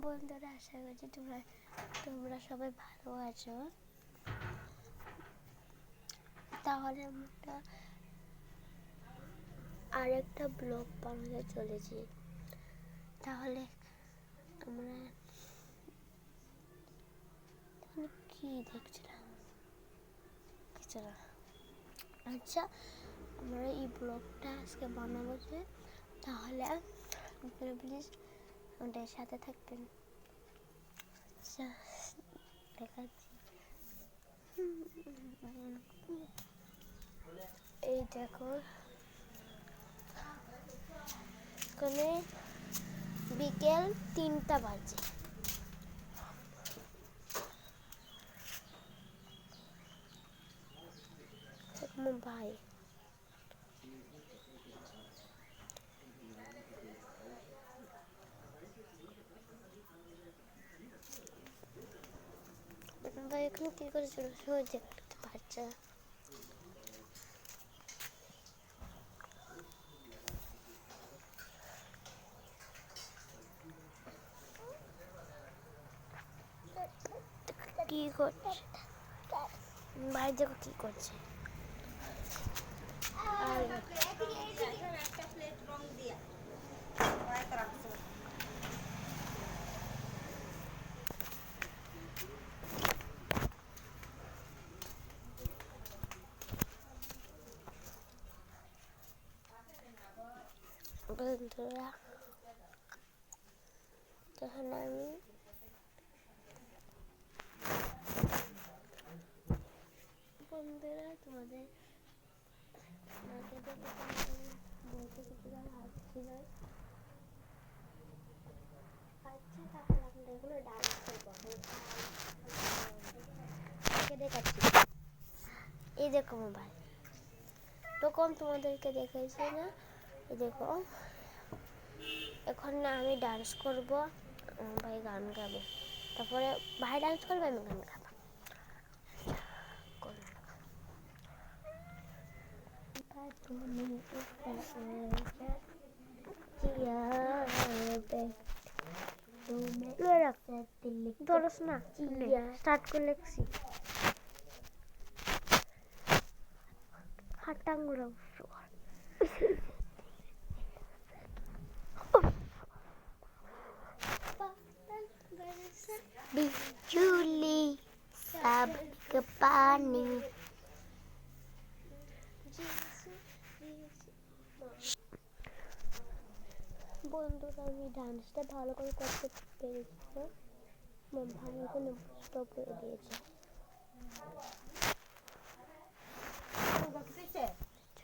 বন্ধুরা, আশা করছি তোমরা সবাই ভালো আছো। তাহলে আমরা আরেকটা ব্লগ বানাতে চলেছি। তাহলে আমরা কি দেখছিলাম কিছু না। আচ্ছা, আমরা এই ব্লগটা আজকে বানাবো যে, তাহলে আপনারা প্লিজ আমাদের সাথে থাকবেন। আচ্ছা, দেখাচ্ছি। এই দেখো, এখানে বিকেল 3টা বাজে। ভাই ভাই এখানে কি করেছিল সবাই দেখতে পাচ্ছে। কি করছে ভাই, দেখো কি করছে। বন্ধুরা, তখন আমি তোমাদের বলতে কিছু আসছি না। আচ্ছা, তাহলে আমরা এগুলো ডান্স করবো। দেখাচ্ছি, এই দেখো মোবাইল, তখন তোমাদেরকে দেখাইছি না। এই দেখো, এখন না আমি ডান্স করব, ভাই গান গাবে। তারপরে ভাই ডান্স করবে, আমি গান গাবো। ধরস না, স্টার্ট করে লেখছি। হাটাঙ্গুড়া बिजली सबके पानी। বন্ধুরা, আমি ডান্সটা ভালো করে করতে পেরেছি। মন ভালো করে স্টপ করে দিয়েছে।